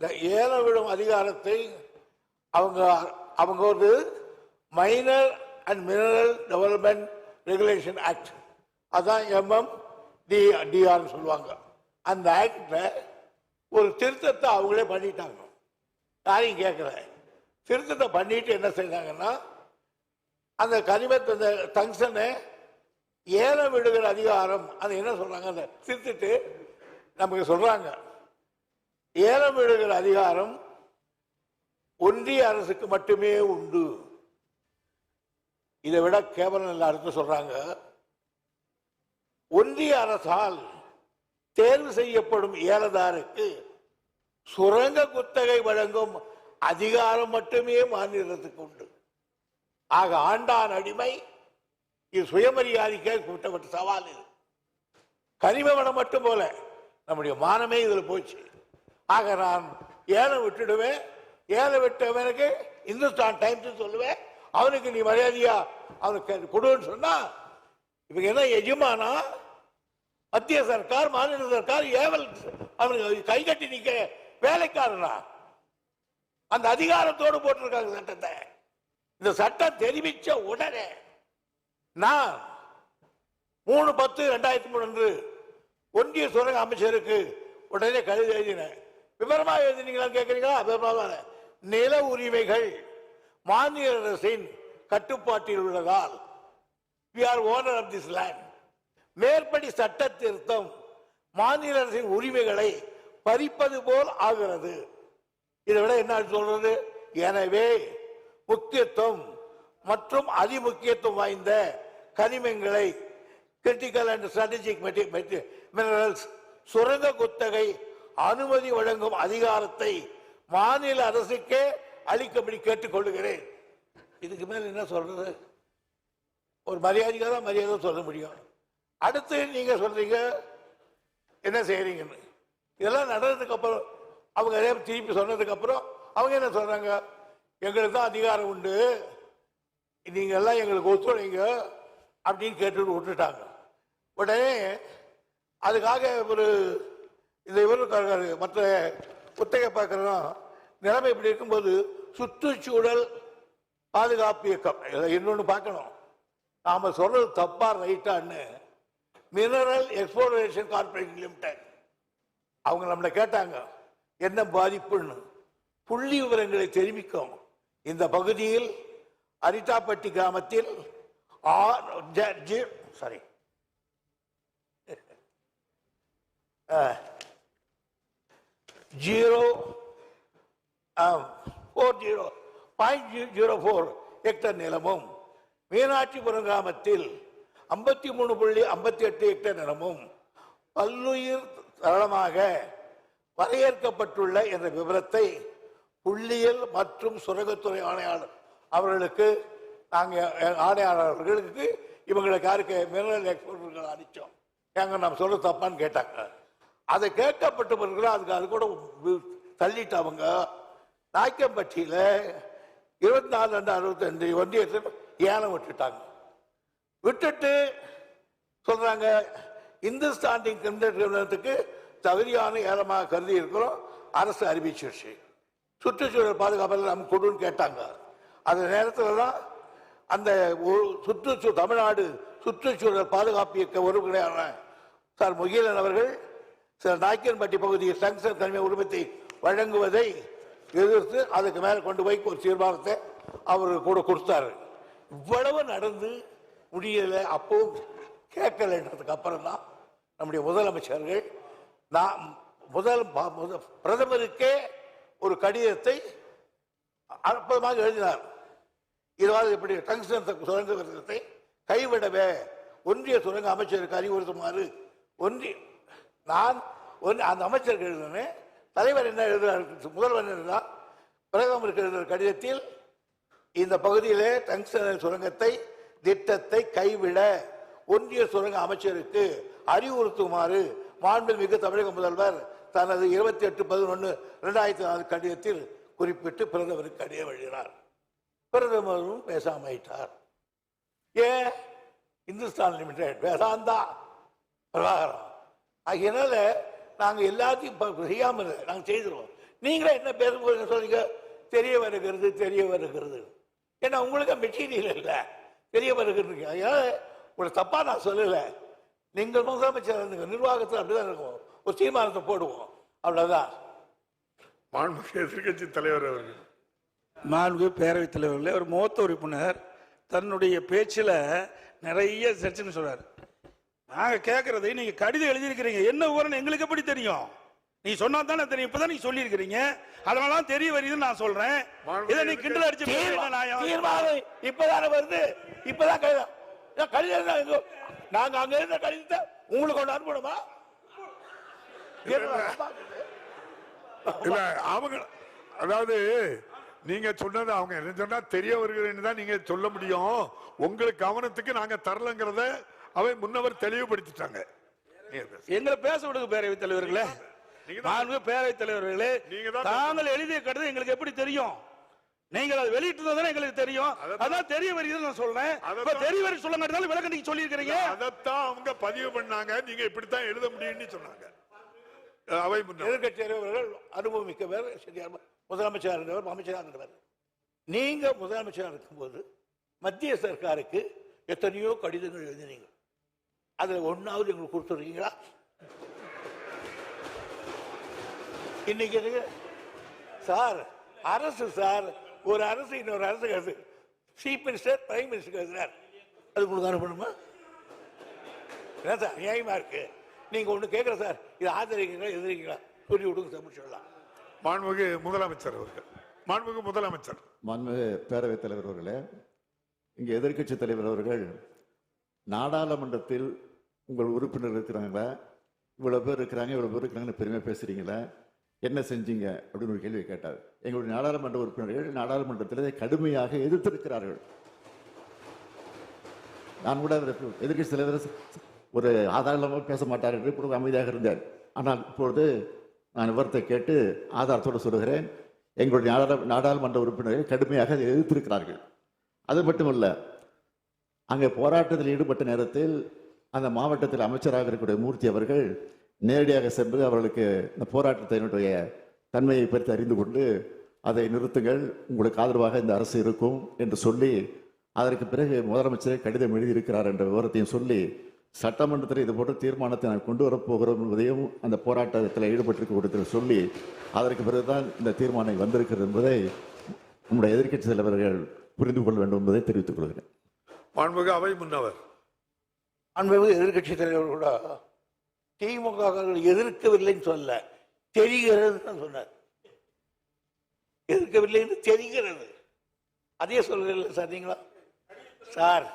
இந்த ஏலம் விடும் அதிகாரத்தை அவங்க அவங்க ஒரு minor and mineral development regulation act, அதான் MMDR சொல்லுவாங்க. அந்த ஆக்ட்ல ஒரு திருத்தத்தை அவங்களே பண்ணிட்டாங்க. யாரையும் கேட்கல. திருத்தத்தை பண்ணிட்டு என்ன செய்தாங்கன்னா, அந்த கனிமத்தை அந்த டங்ஸ்டனை ஏலம் விடுகிற அதிகாரம் அது என்ன சொல்றாங்க, அந்த திருத்திட்டு நமக்கு சொல்றாங்க, ஏலம் விடுகிற அதிகாரம் ஒன்றிய அரசுக்கு மட்டுமே உண்டு. இதை விட கேவலம் எல்லாருக்கும் சொல்றாங்க, ஒன்றிய அரசால் தேர்வு செய்யப்படும் ஏலதாருக்கு சுரங்க குத்தகை வழங்கும் அதிகாரம் மட்டுமே மாநிலத்துக்கு உண்டு. ஆக ஆண்டான் அடிமை, இது சுயமரியாதைக்கு கூட்டப்பட்ட சவால். இது கனிம வளம் மட்டும் போல நம்முடைய மானமே இதுல போச்சு. ஆக நான் ஏலம் விட்டுடுவேன். ஏலம் விட்டவனுக்கு இந்துஸ்தான் டைம்ஸ் சொல்லுவேன், அவனுக்கு நீ மரியாதையா அவனுக்கு கொடுன்னு சொன்னா, இவங்க என்ன எஜமானா மத்திய சர்க்கார் மாநில சர்க்கார் ஏவல் அவனுக்கு கை கட்டி நிக்க வேலைக்காரனா? அந்த அதிகாரத்தோடு போட்டிருக்காங்க சட்டத்தை. இந்த சட்டம் தெரிவிச்ச உடனே நான் 3/10/2003 ஒன்றிய சுரங்க அமைச்சருக்கு உடனே கடிதம் எழுதினேன். விவரமா எழுதினீங்களா கேட்கிறீங்களா? விவரமா. நில உரிமைகள் மாநில அரசின் கட்டுப்பாட்டில் உள்ளதால் we are owner of this land. மேற்படி சட்ட திருத்தம் மாநில அரசின் உரிமைகளை பறிப்பது போல் ஆகிறது. இதை விட என்ன சொல்றது? எனவே முக்கியத்துவம் மற்றும் அதிமுக்கியத்துவம் வாய்ந்த கனிமங்களை கிரிட்டிக்கல் அண்ட் ஸ்ட்ராட்டஜிக் மினரல்ஸ் சுரங்க குத்தகை அனுமதி வழங்கும் அதிகாரத்தை மாநில அரசுக்கே அளிக்கும்படி கேட்டுக்கொள்கிறேன். இதுக்கு மேல என்ன சொல்றது? ஒரு மரியாதைக்காக தான் மரியாதை சொல்ல முடியும். அடுத்து நீங்க சொல்றீங்க என்ன செய்யறீங்கன்னு. இதெல்லாம் நடந்ததுக்கு அப்புறம் அவங்க திருப்பி சொன்னதுக்கு அப்புறம் அவங்க என்ன சொல்றாங்க, எங்களுக்கு தான் அதிகாரம் உண்டு, நீங்க எல்லாம் எங்களுக்கு ஒத்துழைங்க அப்படின்னு கேட்டு விட்டுட்டாங்க. உடனே அதுக்காக ஒரு இந்த இவருக்காக மற்ற குத்தகை பார்க்கறோம். நிலைமை இப்படி இருக்கும்போது சுற்றுச்சூழல் பாதுகாப்பு இயக்கம் இன்னொன்று பார்க்கணும். நாம சொல்றது தப்பா ரைட்டான்னு மினரல் எக்ஸ்ப்ளோரேஷன் கார்பரேஷன் லிமிடெட் அவங்க நம்மளை கேட்டாங்க என்ன பாதிப்புன்னு. புள்ளி விவரங்களை தெரிவிக்கும். இந்த பகுதியில் அரிட்டாப்பட்டி கிராமத்தில் 0.04 ஹெக்டர் நிலமும், மீனாட்சிபுரம் கிராமத்தில் 53.58 ஹெக்டர் நிலமும் பல்லுயிர் தளமாக வரையறுக்கப்பட்டுள்ள என்ற விவரத்தை புள்ளியியல் மற்றும் சுரங்கத்துறை ஆணையாளர் அவர்களுக்கு ஆணையாளர்களுக்கு இவங்களுக்கு யாருக்கு மினரல் எக்ஸ்போர்ட்டர்கள் அளிச்சோம். ஏங்க நம்ம சொல்ல தப்பான்னு கேட்டாங்க. அதை கேட்கப்பட்ட பிறகு அதுக்கு அது கூட தள்ளிட்டு அவங்க நாய்க்கம்பட்டியில 24/2/62 ஒன்றியத்தில் ஏலம் விட்டுட்டாங்க. விட்டுட்டு சொல்றாங்க இந்துஸ்தான் நிறுவனத்துக்கு தகுதியான ஏலமாக கருதி இருக்கிறோம், அரசு அறிவிச்சிருச்சு. சுற்றுச்சூழல் பாதுகாப்பில் நம்ம கொடுன்னு கேட்டாங்க. அந்த நேரத்தில் தான் அந்த தமிழ்நாடு சுற்றுச்சூழல் பாதுகாப்பு இயக்க உறுப்பினரான சார் முகிலன் அவர்கள் சில நாய்க்கன்பட்டி பகுதியில் டங்ஸ்டன் கனிம உரிமத்தை வழங்குவதை எதிர்த்து அதுக்கு மேல கொண்டு போய் ஒரு தீர்மானத்தை அவரு கூட கொடுத்தாரு. இவ்வளவு நடந்து முடியல. அப்பவும் கேட்கலன்றதுக்கு அப்புறம் தான் நம்முடைய முதலமைச்சர்கள் பிரதமருக்கே ஒரு கடிதத்தை அற்புதமாக எழுதினார். இதுவாது எப்படி டங்ஸ்டன் சுரங்கத்தை கைவிடவே ஒன்றிய சுரங்க அமைச்சருக்கு அறிவுறுத்துமாறு அந்த அமைச்சருக்கு எழுதினேன். தலைவர் என்ன எழுதுகிறார், முதல்வர் எழுதுகிறார், பிரதமருக்கு எழுதுகிற கடிதத்தில் இந்த பகுதியிலே டங்ஸ்டன் சுரங்கத்தை திட்டத்தை கைவிட ஒன்றிய சுரங்க அமைச்சருக்கு அறிவுறுத்துமாறு மாண்புமிகு தமிழக முதல்வர் தனது 28/11/2004 கடிதத்தில் குறிப்பிட்டு பிரதமருக்கு கடிதம் எழுதினார். பிரதமரும் பேசாமட்டார். ஏன்? இந்துஸ்தான் லிமிடெட் வேதாந்தா பிரபாகரம் ஆகியனால நாங்கள் எல்லாத்தையும் செய்யாமல் நாங்கள் செய்திருவோம். நீங்களே என்ன பேச போறீங்க சொல்றீங்க? தெரிய வருகிறது தெரிய வருகிறது. ஏன்னா உங்களுக்கு மெட்டீரியல் இல்லை, தெரிய வருகிறது. ஒரு தப்பா நான் சொல்லல. நீங்கள் முதலமைச்சர் நிர்வாகத்தில் அப்படிதான் இருக்கும். ஒரு தீர்மானத்தை போடுவோம், அவ்வளவுதான். மாண்புமிகு எதிர்க்கட்சி தலைவர் அவர்கள். மாண்புமிகு பேரவைத் தலைவர்களே, ஒரு மூத்த உறுப்பினர் தன்னுடைய பேச்சில் நிறைய சர்ச்சைன்னு சொல்றாரு. நாங்க கேட்கறதை நீங்க கடிதம் எழுதியிருக்கிறீங்க, என்ன விவரம் எங்களுக்கு எப்படி தெரியும்? நீ சொன்னா தானே தெரியும். இப்பதான் நீங்க சொல்லி இருக்கிறீங்க, அதனால தெரிய வருதுன்னு நான் சொல்றேன். இதை நீ கிண்டல் அடிச்சு தீர்மானம் இப்பதானே வருது, இப்பதான் கடிதம். நாங்க அங்க இருந்த கடிதத்தை உங்களுக்கு கொண்டு அனுப்பணுமா? இல்ல அவங்க, அதாவது நீங்க சொன்னது அவங்க என்ன சொன்னா தெரிய வருகிறேன்னு தான் நீங்க சொல்ல முடியும். உங்களுக்கு கவனத்துக்கு நாங்க தரலங்கிறத அவை முன்னவர் தெளிவுபடுத்திட்டாங்க. எங்களை பேச விடுங்க பேரவைத் தலைவர்களே. பேரவைத் தலைவர்களே, தாங்கள் எழுதிய கடிதம் எங்களுக்கு எப்படி தெரியும்? நீங்கள் அதை வெளியிட்டு எங்களுக்கு தெரியும். அதான் தெரிய வருகிறது நான் சொல்றேன். தெரிய வரை சொல்ல மாட்டேன் விளக்கம் நீங்க சொல்லி இருக்கிறீங்க. அதைத்தான் அவங்க பதிவு பண்ணாங்க. நீங்க இப்படித்தான் எழுத முடியும்னு சொன்னாங்க. அவை எதிர்கட்சி தலைவர்கள் அனுபவமிக்கவர், முதலமைச்சர் இருந்தவர், அமைச்சராக இருந்தவர். நீங்க முதலமைச்சராக இருக்கும்போது மத்திய சர்க்காருக்கு எத்தனையோ கடிதங்கள் எழுதினீங்க. அதுல ஒன்னாவது எங்களுக்கு கொடுத்துருக்கீங்களா? இன்னைக்கு சார் அரசு சார் ஒரு அரசு இன்னொரு அரசு சீஃப் மினிஸ்டர் பிரைம் மினிஸ்டர் எழுதுறார், அது உங்களுக்கு அனுப்பணுமா? சார் நியாயமா இருக்கு. நீங்க ஒண்ணு கேட்கற சார், இது ஆதரிக்கிறீங்களா எதிர்க்கிறீங்களா சொல்லி விடுங்க சார், முடிச்சிடலாம். மாண்புமிகு முதலமைச்சர் அவர்கள். மாண்புமிகு முதலமைச்சர். மாண்புமிகு பேரவைத் தலைவர் அவர்களே, இங்கே எதிர்க்கட்சி தலைவர் அவர்கள் நாடாளுமன்றத்தில் உங்கள் உறுப்பினர் இருக்கிறாங்களா, இவ்வளவு பேர் இருக்கிறாங்க இவ்வளவு பேர் இருக்கிறாங்கன்னு பெருமையாக பேசுறீங்களா, என்ன செஞ்சீங்க அப்படின்னு ஒரு கேள்வி கேட்டார். எங்களுடைய நாடாளுமன்ற உறுப்பினர்கள் நாடாளுமன்றத்தில் கடுமையாக எதிர்த்திருக்கிறார்கள். நான் கூட எதிர்க்கட்சி தலைவர் ஒரு ஆதாரமாக பேச மாட்டார் என்று இப்பொழுது அமைதியாக இருந்தார். ஆனால் இப்பொழுது நான் விவரத்தை கேட்டு ஆதாரத்தோடு சொல்லுகிறேன். எங்களுடைய நாடாளுமன்ற உறுப்பினர்கள் கடுமையாக எதிர்த்திருக்கிறார்கள். அது மட்டுமல்ல, அங்கே போராட்டத்தில் ஈடுபட்ட நேரத்தில் அந்த மாவட்டத்தில் அமைச்சராக இருக்கக்கூடிய மூர்த்தி அவர்கள் நேரடியாக சென்று அவர்களுக்கு இந்த போராட்டத்தினுடைய தன்மையை பற்றி அறிந்து கொண்டு அதை நிறுத்துங்கள், உங்களுக்கு ஆதரவாக இந்த அரசு இருக்கும் என்று சொல்லி அதற்கு பிறகு முதலமைச்சர் கடிதம் எழுதியிருக்கிறார் என்ற விவரத்தையும் சொல்லி சட்டமன்றத்தில் இது போன்ற தீர்மானத்தை நான் கொண்டு வரப்போகிறோம் என்பதையும் அந்த போராட்டத்தில் ஈடுபட்டிருக்க சொல்லி அதற்கு பிறகுதான் இந்த தீர்மானம் வந்திருக்கிறது என்பதை நம்முடைய எதிர்க்கட்சி தலைவர்கள் புரிந்து கொள்ள வேண்டும் என்பதை தெரிவித்துக் கொள்கிறேன். மாண்புமிகு அவை முன்னவர். மாண்புமிகு எதிர்க்கட்சி தலைவர் கூட திமுக எதிர்க்கவில்லைன்னு சொல்ல, தெரிகிறது சொன்னார். எதிர்க்கவில்லை என்று தெரிகிறது, அதே சொல்றீங்களா சார்? நீங்களா சார்